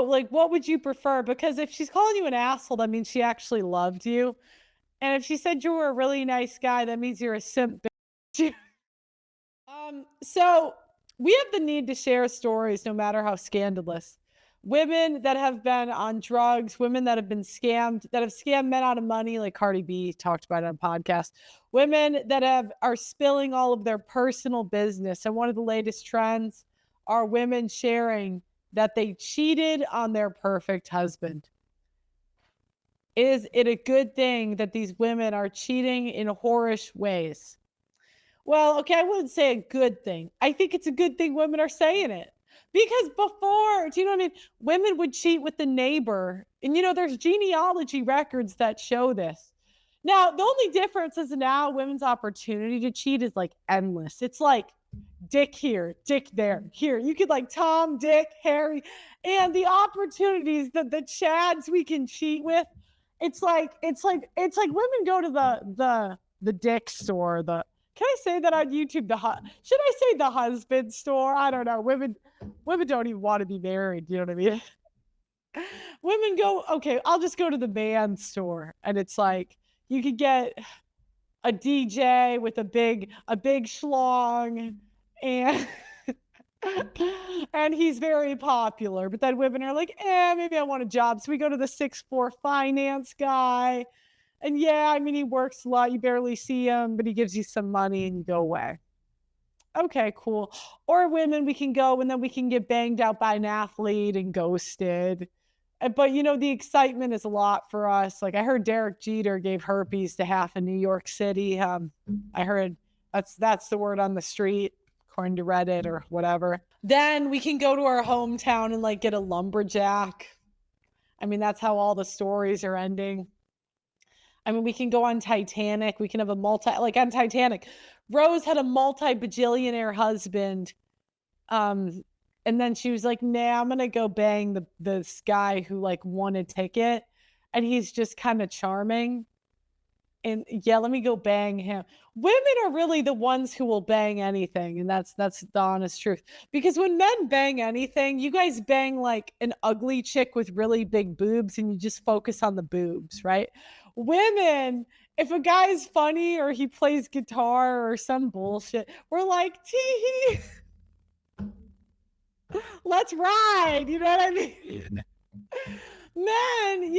what would you prefer? Because if she's calling you an asshole, that means she actually loved you. And if she said you were a really nice guy, that means you're a simp bitch. So we have the need to share stories no matter how scandalous. Women that have been on drugs, women that have been scammed, that have scammed men out of money, like Cardi B talked about it on a podcast. Women that are spilling all of their personal business. And one of the latest trends are women sharing that they cheated on their perfect husband. Is it a good thing that these women are cheating in whorish ways? Well, okay, I wouldn't say a good thing. I think it's a good thing women are saying it. Because before, do you know what I mean? Women would cheat with the neighbor. And there's genealogy records that show this. Now, the only difference is now women's opportunity to cheat is like endless. It's like dick here, dick there, here. You could like Tom, Dick, Harry, and the opportunities that the Chads we can cheat with. It's like women go to the dick store, can I say that on YouTube? Should I say the husband store? I don't know. Women don't even want to be married. You know what I mean? Women go, okay, I'll just go to the man store, and it's like you could get a DJ with a big schlong, and and he's very popular. But then women are like, maybe I want a job. So we go to the 6'4" finance guy. And yeah, I mean, he works a lot. You barely see him, but he gives you some money and you go away. Okay, cool. Or women, we can go and then we can get banged out by an athlete and ghosted. But the excitement is a lot for us. Like I heard Derek Jeter gave herpes to half of New York City. I heard that's the word on the street, according to Reddit or whatever. Then we can go to our hometown and like get a lumberjack. I mean, that's how all the stories are ending. I mean, we can go on Titanic. We can have like on Titanic, Rose had a multi-bajillionaire husband. And then she was like, nah, I'm going to go bang this guy who like won a ticket. And he's just kind of charming. And yeah, let me go bang him. Women are really the ones who will bang anything. And that's the honest truth. Because when men bang anything, you guys bang like an ugly chick with really big boobs and you just focus on the boobs, right? Women, if a guy's funny or he plays guitar or some bullshit, we're like, tee let's ride. You know what I mean? Men,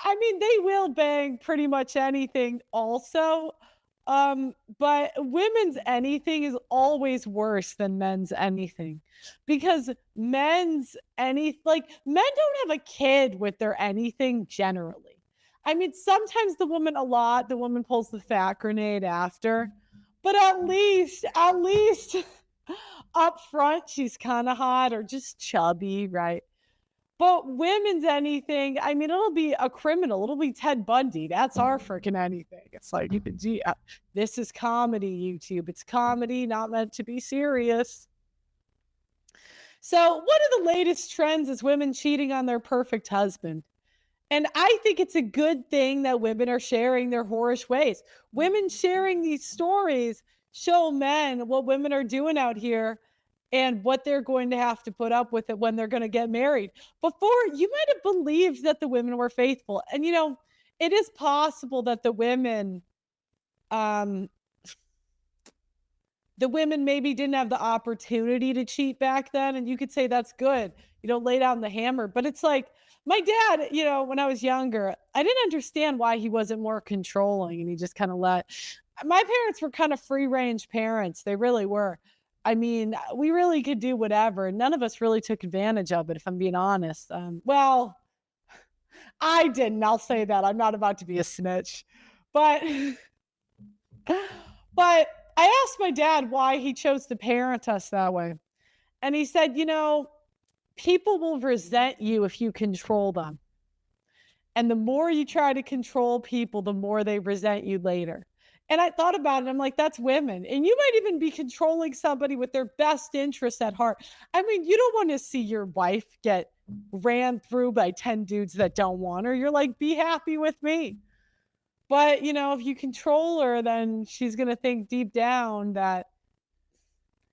I mean, they will bang pretty much anything also. But women's anything is always worse than men's anything because men don't have a kid with their anything generally. I mean, sometimes the woman pulls the fat grenade after, but at least up front, she's kind of hot or just chubby, right? But women's anything, I mean, it'll be a criminal. It'll be Ted Bundy. That's our freaking anything. It's like, this is comedy, YouTube. It's comedy, not meant to be serious. So, what are the latest trends as women cheating on their perfect husband? And I think it's a good thing that women are sharing their whorish ways. Women sharing these stories show men what women are doing out here and what they're going to have to put up with it when they're going to get married. Before, you might have believed that the women were faithful. And, it is possible that um, the women maybe didn't have the opportunity to cheat back then. And you could say that's good. Lay down the hammer. But it's like, my dad, when I was younger, I didn't understand why he wasn't more controlling and he just kind of my parents were kind of free range parents. They really were. I mean, we really could do whatever. None of us really took advantage of it, if I'm being honest. Well, I didn't. I'll say that. I'm not about to be a snitch. But but I asked my dad why he chose to parent us that way. And he said, people will resent you if you control them. And the more you try to control people, the more they resent you later. And I thought about it. I'm like, that's women. And you might even be controlling somebody with their best interests at heart. I mean, you don't want to see your wife get ran through by 10 dudes that don't want her. You're like, be happy with me. But, if you control her, then she's going to think deep down that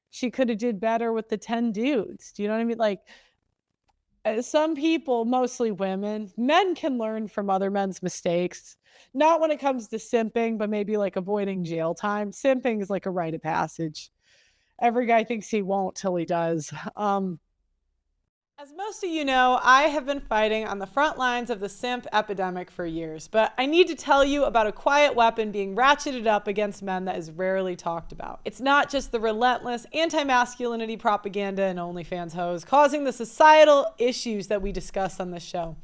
she could have did better with the 10 dudes. Do you know what I mean? Like, Some people, mostly women, men can learn from other men's mistakes. Not when it comes to simping, but maybe like avoiding jail time. Simping is like a rite of passage. Every guy thinks he won't till he does. As most of you know, I have been fighting on the front lines of the simp epidemic for years, but I need to tell you about a quiet weapon being ratcheted up against men that is rarely talked about. It's not just the relentless anti-masculinity propaganda and OnlyFans hoes causing the societal issues that we discuss on this show.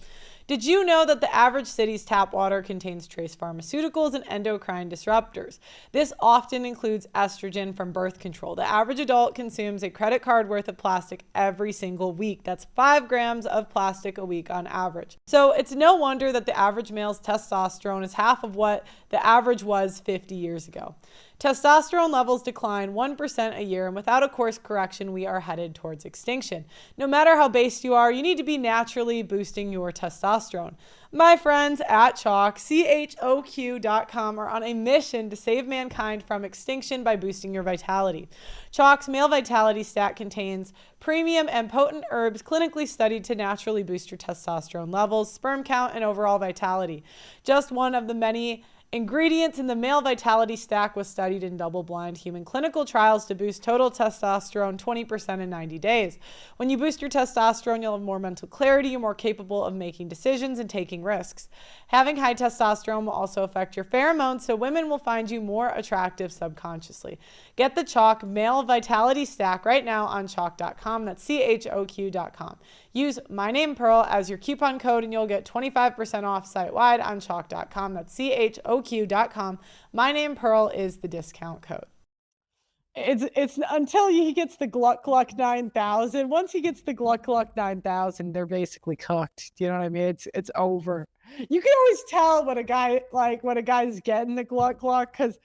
Did you know that the average city's tap water contains trace pharmaceuticals and endocrine disruptors? This often includes estrogen from birth control. The average adult consumes a credit card worth of plastic every single week. That's 5 grams of plastic a week on average. So it's no wonder that the average male's testosterone is half of what the average was 50 years ago. Testosterone levels decline 1% a year, and without a course correction, we are headed towards extinction. No matter how based you are, you need to be naturally boosting your testosterone. My friends at Chalk, CHOQ.com, are on a mission to save mankind from extinction by boosting your vitality. Chalk's Male Vitality Stack contains premium and potent herbs clinically studied to naturally boost your testosterone levels, sperm count, and overall vitality. Just one of the many ingredients in the Male Vitality Stack was studied in double-blind human clinical trials to boost total testosterone 20% in 90 days. When you boost your testosterone, you'll have more mental clarity, you're more capable of making decisions and taking risks. Having high testosterone will also affect your pheromones, so women will find you more attractive subconsciously. Get the Chalk Male Vitality Stack right now on chalk.com. That's CHOQ.com. Use my name Pearl as your coupon code and you'll get 25% off site-wide on chalk.com. That's CHOQ.com. My name Pearl is the discount code. It's until he gets the Gluck Gluck 9000. Once he gets the Gluck Gluck 9000, they're basically cooked. Do you know what I mean? It's over. You can always tell when a guy's getting the Gluck Gluck because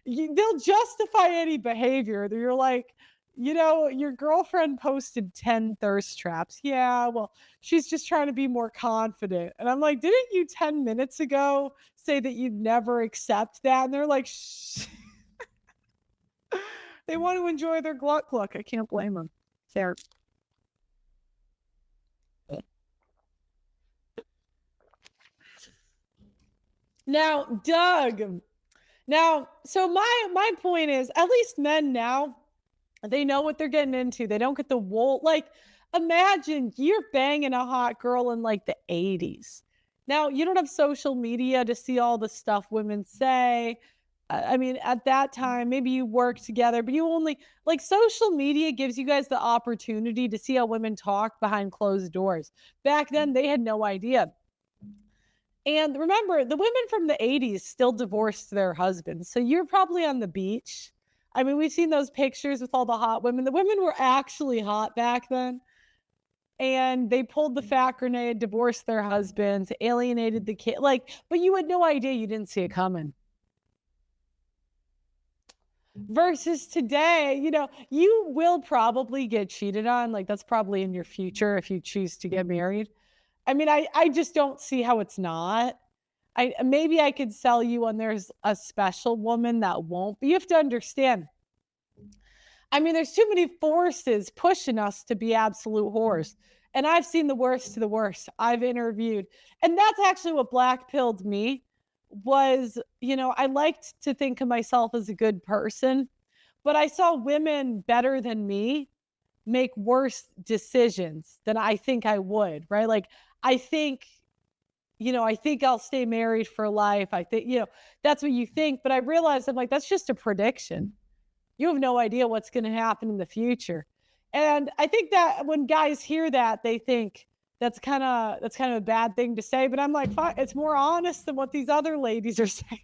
they'll justify any behavior. You're like, your girlfriend posted 10 thirst traps. Yeah, well, she's just trying to be more confident. And I'm like, didn't you 10 minutes ago say that you'd never accept that? And they're like, shh. They want to enjoy their Gluck Gluck. I can't blame them. There. Now, Doug. So my point is, at least men now, they know what they're getting into. They don't get the wool. Like, imagine you're banging a hot girl in like the 80s. Now, you don't have social media to see all the stuff women say. I mean, at that time, maybe you work together, but you only like social media gives you guys the opportunity to see how women talk behind closed doors. Back then, they had no idea. And remember, the women from the 80s still divorced their husbands. So you're probably on the beach. I mean, we've seen those pictures with all the hot women. The women were actually hot back then. And they pulled the fat grenade, divorced their husbands, alienated the kid. Like, but you had no idea, you didn't see it coming. Versus today, you will probably get cheated on. Like, that's probably in your future if you choose to get married. I mean, I just don't see how it's not. Maybe I could sell you when there's a special woman that won't, but you have to understand. I mean, there's too many forces pushing us to be absolute whores. And I've seen the worst to the worst. I've interviewed. And that's actually what black pilled me was, I liked to think of myself as a good person, but I saw women better than me make worse decisions than I think I would, right? Like, I think I'll stay married for life. I think, that's what you think. But I realized I'm like, that's just a prediction. You have no idea what's going to happen in the future. And I think that when guys hear that, they think that's kind of a bad thing to say. But I'm like, fine, it's more honest than what these other ladies are saying.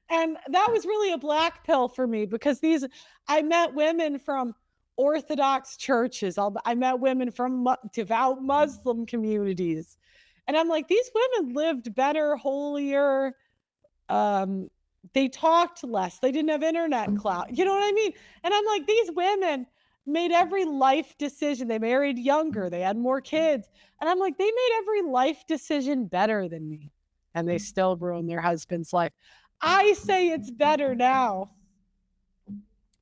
And that was really a black pill for me because I met women from Orthodox churches. I met women from devout Muslim communities. And I'm like, these women lived better, holier. They talked less. They didn't have internet clout. You know what I mean? And I'm like, these women made every life decision. They married younger. They had more kids. And I'm like, they made every life decision better than me. And they still ruined their husband's life. I say it's better now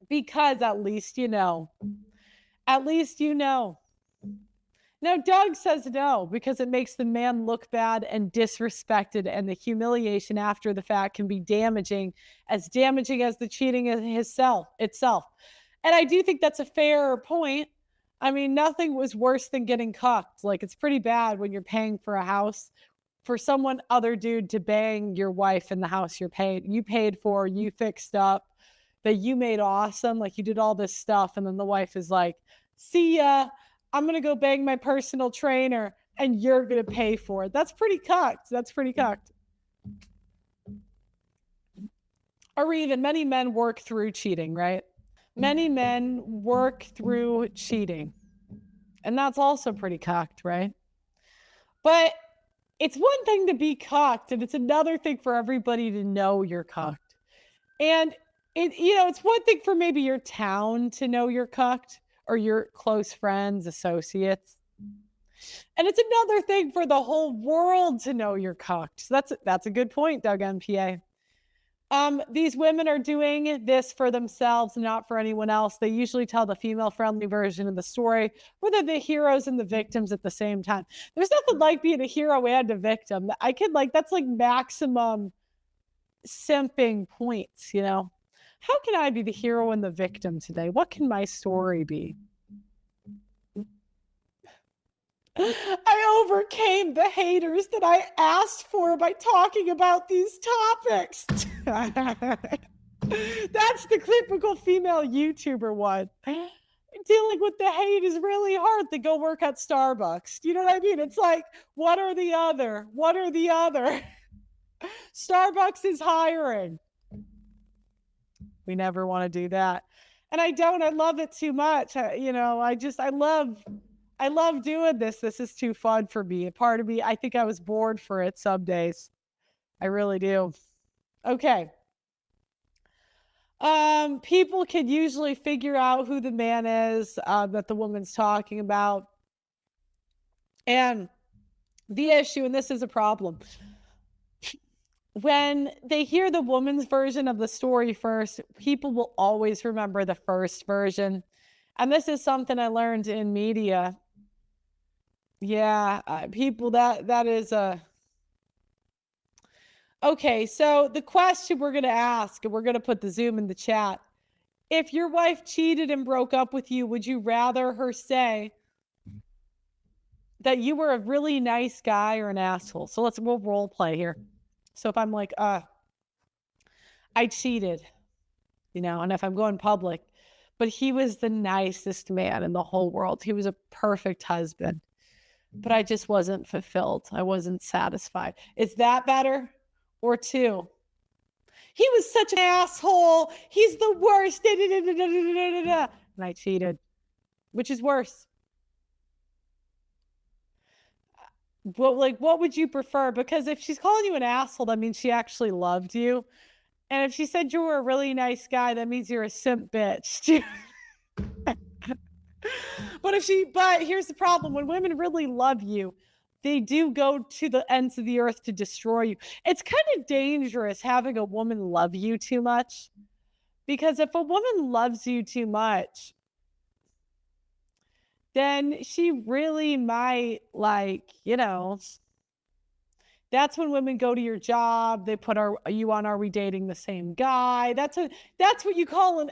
because at least you know. At least you know. Now, Doug says no because it makes the man look bad and disrespected, and the humiliation after the fact can be damaging as the cheating in itself. And I do think that's a fair point. I mean, nothing was worse than getting cucked. Like, it's pretty bad when you're paying for a house for someone other dude to bang your wife in the house you paid for, you fixed up, that you made awesome, like you did all this stuff, and then the wife is like, "See ya. I'm gonna go bang my personal trainer and you're gonna pay for it." That's pretty cucked. That's pretty cucked. Or even many men work through cheating, right? Many men work through cheating. And that's also pretty cucked, right? But it's one thing to be cucked, and it's another thing for everybody to know you're cucked. And it's one thing for maybe your town to know you're cucked, or your close friends, associates. And it's another thing for the whole world to know you're cucked. So that's a good point, Doug MPA. These women are doing this for themselves, not for anyone else. They usually tell the female-friendly version of the story, where they're the heroes and the victims at the same time. There's nothing like being a hero and a victim. That's like maximum simping points, you know? How can I be the hero and the victim today? What can my story be? I overcame the haters that I asked for by talking about these topics. That's the typical female YouTuber one. Dealing with the hate is really hard. To go work at Starbucks. You know what I mean? It's like, what are the other? What are the other? Starbucks is hiring. We never want to do that. And I love it too much. I love doing this. This is too fun for me. A part of me, I think I was bored for it some days. I really do. Okay. People can usually figure out who the man is that the woman's talking about. And the issue, and this is a problem, when they hear the woman's version of the story first, people will always remember the first version. And this is something I learned in media. Yeah, people, that is a... Okay, so the question we're going to ask, and we're going to put the Zoom in the chat. If your wife cheated and broke up with you, would you rather her say that you were a really nice guy or an asshole? So we'll role play here. So if I'm like, I cheated, and if I'm going public, but he was the nicest man in the whole world. He was a perfect husband, but I just wasn't fulfilled. I wasn't satisfied. Is that better? Or 2, he was such an asshole. He's the worst. And I cheated. Which is worse? What would you prefer? Because if she's calling you an asshole, that means she actually loved you. And if she said you were a really nice guy, that means you're a simp bitch. But here's the problem. When women really love you, they do go to the ends of the earth to destroy you. It's kind of dangerous having a woman love you too much. Because if a woman loves you too much, then she really might, that's when women go to your job. They put you on, are we dating the same guy? That's what you call an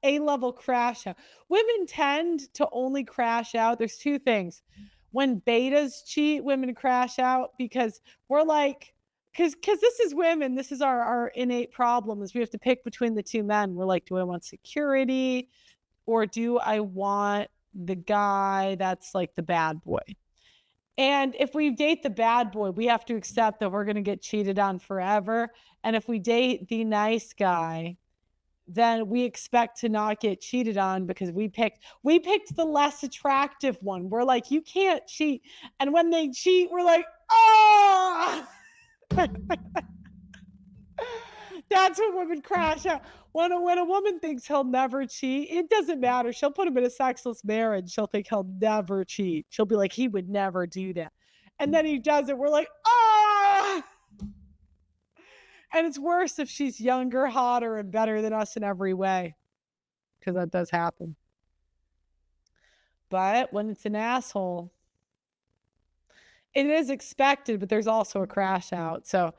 A-level crash out. Women tend to only crash out. There's 2 things. When betas cheat, women crash out because we're like, because this is women. This is our innate problem, is we have to pick between the 2 men. We're like, do I want security, or do I want the guy that's like the bad boy? And if we date the bad boy, we have to accept that we're going to get cheated on forever. And if we date the nice guy, then we expect to not get cheated on because we picked the less attractive one. We're like, you can't cheat. And when they cheat, we're like, oh! That's when women crash out. When a woman thinks he'll never cheat, it doesn't matter. She'll put him in a sexless marriage. She'll think he'll never cheat. She'll be like, he would never do that. And then he does it. We're like, ah! And it's worse if she's younger, hotter, and better than us in every way. Because that does happen. But when it's an asshole, It is expected, but there's also a crash out, so